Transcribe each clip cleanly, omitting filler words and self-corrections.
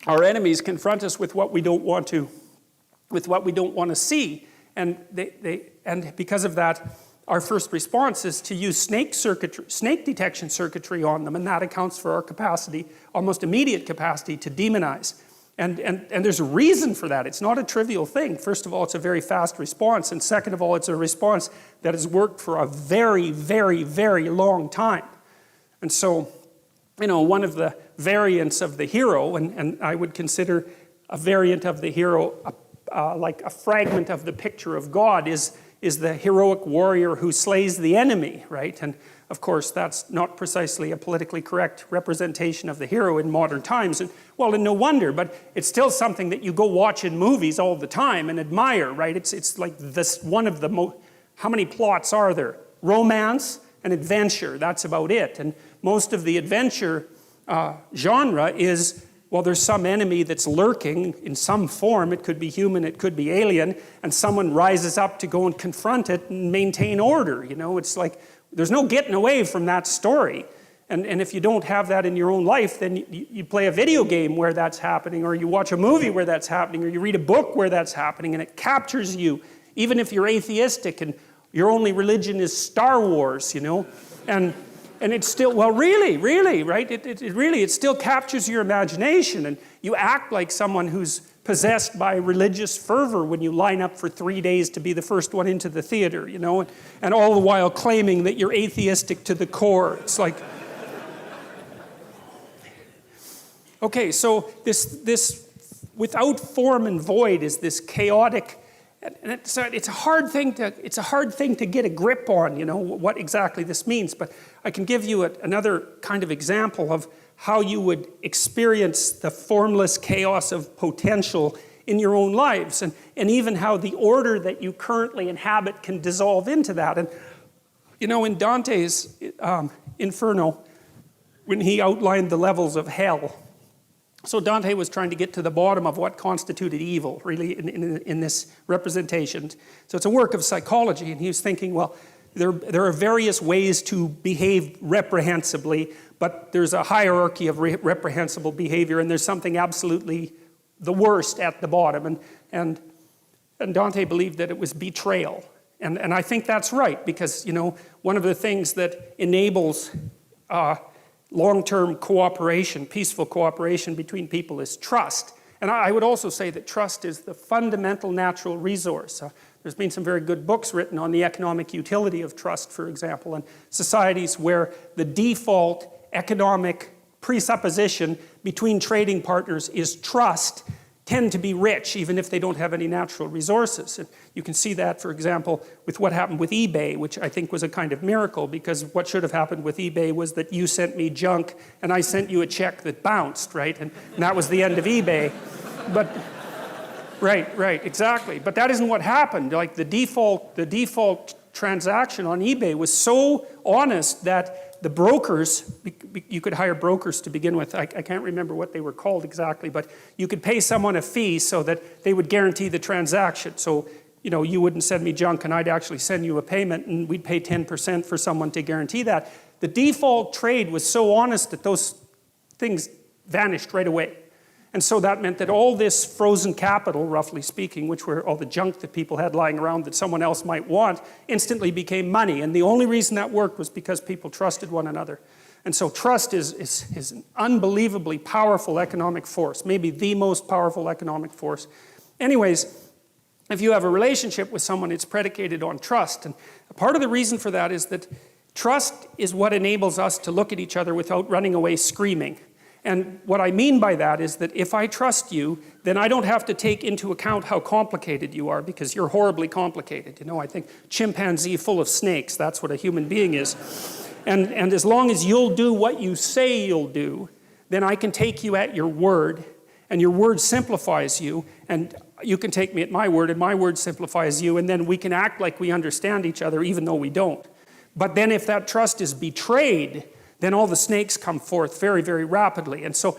our enemies confront us with what we don't want to, see. And and because of that, our first response is to use snake detection circuitry on them, and that accounts for our capacity, almost immediate capacity, to demonize. And there's a reason for that. It's not a trivial thing. First of all, it's a very fast response, and second of all, it's a response that has worked for a very, very, very long time. And so, you know, one of the variants of the hero, and I would consider a variant of the hero like a fragment of the picture of God, is the heroic warrior who slays the enemy, right? And of course, that's not precisely a politically correct representation of the hero in modern times. And well, and no wonder, but it's still something that you go watch in movies all the time and admire, right? It's like this one of the how many plots are there? Romance and adventure, that's about it. And most of the adventure genre is, well, there's some enemy that's lurking in some form. It could be human, it could be alien, and someone rises up to go and confront it and maintain order. You know, it's like, there's no getting away from that story. And if you don't have that in your own life, then you play a video game where that's happening, or you watch a movie where that's happening, or you read a book where that's happening, and it captures you, even if you're atheistic and your only religion is Star Wars, you know. And it's still, well, really, right? It still captures your imagination, and you act like someone who's possessed by religious fervor when you line up for 3 days to be the first one into the theater, you know, and all the while claiming that you're atheistic to the core. It's like, okay, so this without form and void is this chaotic. And it's a hard thing to get a grip on, you know, what exactly this means. But I can give you another kind of example of how you would experience the formless chaos of potential in your own lives, and even how the order that you currently inhabit can dissolve into that. And you know, in Dante's Inferno, when he outlined the levels of hell, so Dante was trying to get to the bottom of what constituted evil, really, in this representation. So it's a work of psychology, and he was thinking, well, there are various ways to behave reprehensibly, but there's a hierarchy of reprehensible behavior, and there's something absolutely the worst at the bottom. And Dante believed that it was betrayal. And I think that's right, because, you know, one of the things that enables long-term cooperation, peaceful cooperation between people, is trust. And I would also say that trust is the fundamental natural resource. There's been some very good books written on the economic utility of trust, for example, and societies where the default economic presupposition between trading partners is trust tend to be rich, even if they don't have any natural resources. And you can see that, for example, with what happened with eBay, which I think was a kind of miracle, because what should have happened with eBay was that you sent me junk and I sent you a check that bounced, right? And that was the end of eBay. But, right, exactly. But that isn't what happened. Like the default transaction on eBay was so honest that the brokers, you could hire brokers to begin with. I can't remember what they were called exactly, but you could pay someone a fee so that they would guarantee the transaction. So, you know, you wouldn't send me junk and I'd actually send you a payment, and we'd pay 10% for someone to guarantee that. The default trade was so honest that those things vanished right away. And so that meant that all this frozen capital, roughly speaking, which were all the junk that people had lying around that someone else might want, instantly became money. And the only reason that worked was because people trusted one another. And so trust is an unbelievably powerful economic force, maybe the most powerful economic force. Anyways, if you have a relationship with someone, it's predicated on trust. And part of the reason for that is that trust is what enables us to look at each other without running away screaming. And what I mean by that is that if I trust you, then I don't have to take into account how complicated you are, because you're horribly complicated. You know, I think chimpanzee full of snakes, that's what a human being is. And as long as you'll do what you say you'll do, then I can take you at your word, and your word simplifies you, and you can take me at my word, and my word simplifies you, and then we can act like we understand each other even though we don't. But then if that trust is betrayed, then all the snakes come forth very, very rapidly. And so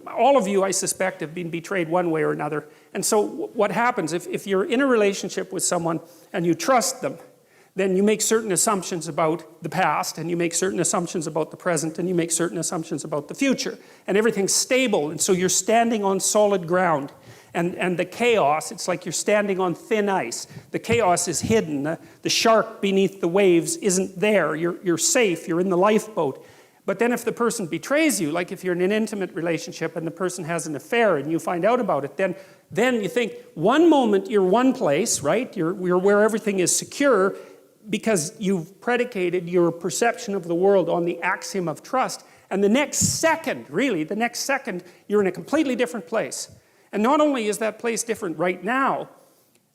all of you, I suspect, have been betrayed one way or another. And so what happens, if you're in a relationship with someone and you trust them, then you make certain assumptions about the past, and you make certain assumptions about the present, and you make certain assumptions about the future. And everything's stable, and so you're standing on solid ground. And the chaos, it's like you're standing on thin ice. The chaos is hidden. The shark beneath the waves isn't there. You're safe, you're in the lifeboat. But then if the person betrays you, like if you're in an intimate relationship and the person has an affair and you find out about it, then you think, one moment you're one place, right? You're where everything is secure because you've predicated your perception of the world on the axiom of trust. And the next second, you're in a completely different place. And not only is that place different right now,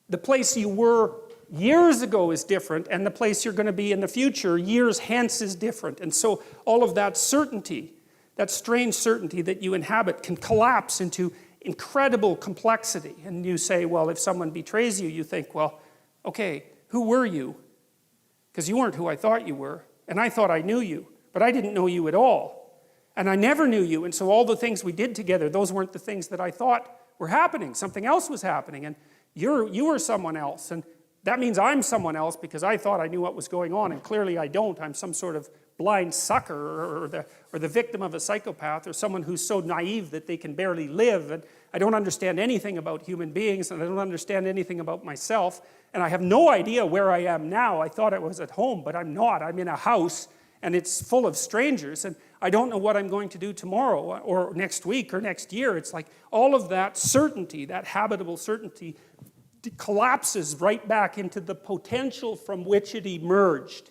the place you were years ago is different, and the place you're going to be in the future, years hence, is different. And so all of that certainty, that strange certainty that you inhabit, can collapse into incredible complexity. And you say, well, if someone betrays you, you think, well, okay, who were you? Because you weren't who I thought you were, and I thought I knew you, but I didn't know you at all. And I never knew you, and so all the things we did together, those weren't the things that I thought were happening. Something else was happening, and you were someone else, and that means I'm someone else because I thought I knew what was going on, and clearly I don't. I'm some sort of blind sucker, or the victim of a psychopath, or someone who's so naive that they can barely live, and I don't understand anything about human beings, and I don't understand anything about myself, and I have no idea where I am now. I thought I was at home, but I'm not. I'm in a house, and it's full of strangers, and I don't know what I'm going to do tomorrow, or next week, or next year. It's like all of that certainty, that habitable certainty, collapses right back into the potential from which it emerged.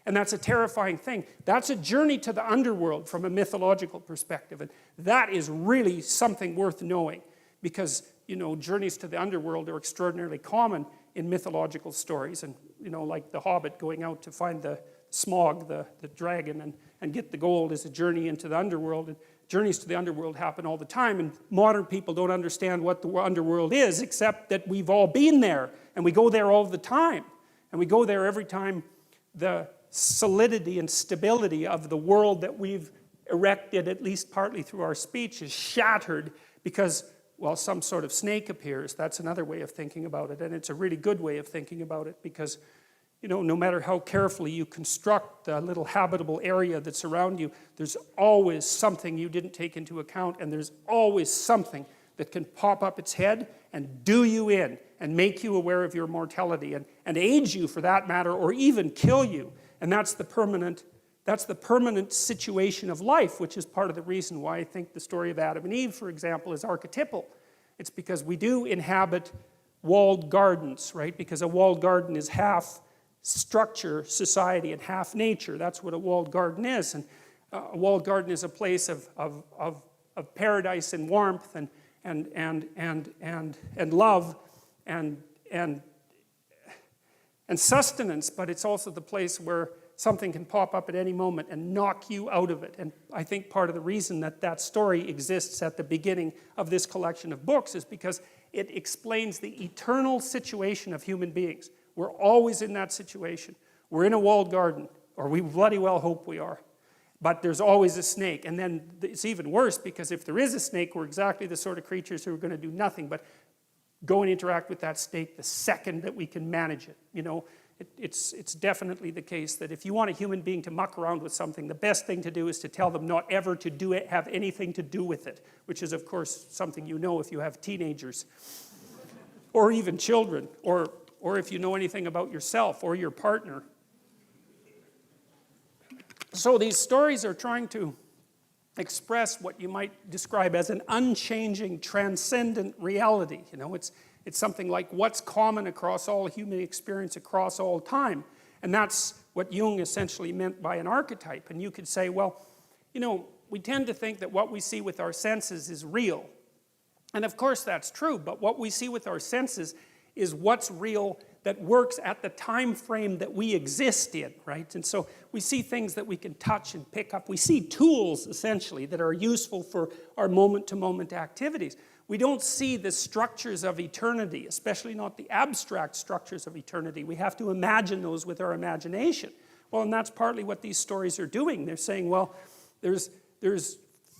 And that's a terrifying thing. That's a journey to the underworld from a mythological perspective. And that is really something worth knowing, because, you know, journeys to the underworld are extraordinarily common in mythological stories. And, you know, like the Hobbit going out to find the Smog, the dragon, and get the gold is a journey into the underworld. And journeys to the underworld happen all the time, and modern people don't understand what the underworld is, except that we've all been there, and we go there all the time. And we go there every time the solidity and stability of the world that we've erected, at least partly through our speech, is shattered because, well, some sort of snake appears. That's another way of thinking about it, and it's a really good way of thinking about it, because, you know, no matter how carefully you construct the little habitable area that's around you, there's always something you didn't take into account, and there's always something that can pop up its head and do you in and make you aware of your mortality, and age you for that matter, or even kill you. And that's the permanent situation of life, which is part of the reason why I think the story of Adam and Eve, for example, is archetypal. It's because we do inhabit walled gardens, right? Because a walled garden is half structure, society, and half nature. That's what a walled garden is. And a walled garden is a place of paradise and warmth and love and sustenance, but it's also the place where something can pop up at any moment and knock you out of it. And I think part of the reason that that story exists at the beginning of this collection of books is because it explains the eternal situation of human beings. We're always in that situation. We're in a walled garden, or we bloody well hope we are. But there's always a snake. And then it's even worse, because if there is a snake, we're exactly the sort of creatures who are going to do nothing but go and interact with that snake the second that we can manage it. You know, it's definitely the case that if you want a human being to muck around with something, the best thing to do is to tell them not ever to do it, have anything to do with it, which is, of course, something you know if you have teenagers or even children, or if you know anything about yourself or your partner. So these stories are trying to express what you might describe as an unchanging, transcendent reality. You know, it's something like what's common across all human experience across all time. And that's what Jung essentially meant by an archetype. And you could say, well, you know, we tend to think that what we see with our senses is real. And of course that's true, but what we see with our senses is what's real that works at the time frame that we exist in, right? And so we see things that we can touch and pick up. We see tools, essentially, that are useful for our moment-to-moment activities. We don't see the structures of eternity, especially not the abstract structures of eternity. We have to imagine those with our imagination. Well, and that's partly what these stories are doing. They're saying, well, there's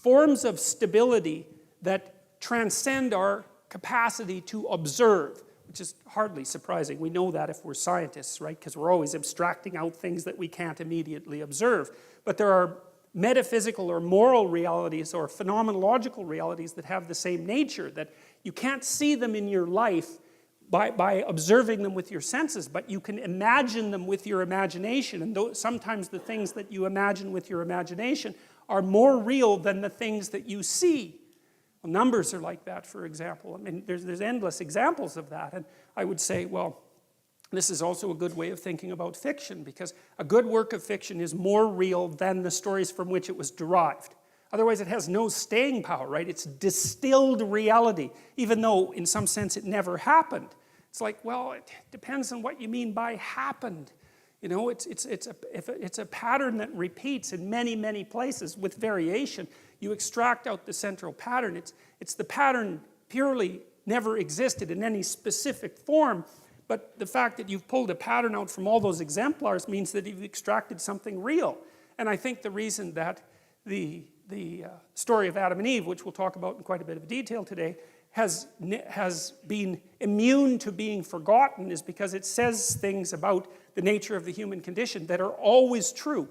forms of stability that transcend our capacity to observe. We which is hardly surprising. We know that if we're scientists, right? Because we're always abstracting out things that we can't immediately observe. But there are metaphysical or moral realities or phenomenological realities that have the same nature, that you can't see them in your life by observing them with your senses, but you can imagine them with your imagination. And sometimes the things that you imagine with your imagination are more real than the things that you see. Well, numbers are like that, for example. I mean, there's endless examples of that. And I would say, well, this is also a good way of thinking about fiction, because a good work of fiction is more real than the stories from which it was derived. Otherwise, it has no staying power, right? It's distilled reality, even though in some sense it never happened. It's like, well, it depends on what you mean by happened. You know, it's a pattern that repeats in many, many places with variation. You extract out the central pattern. It's the pattern purely never existed in any specific form, but the fact that you've pulled a pattern out from all those exemplars means that you've extracted something real. And I think the reason that the story of Adam and Eve, which we'll talk about in quite a bit of detail today, has been immune to being forgotten is because it says things about the nature of the human condition that are always true.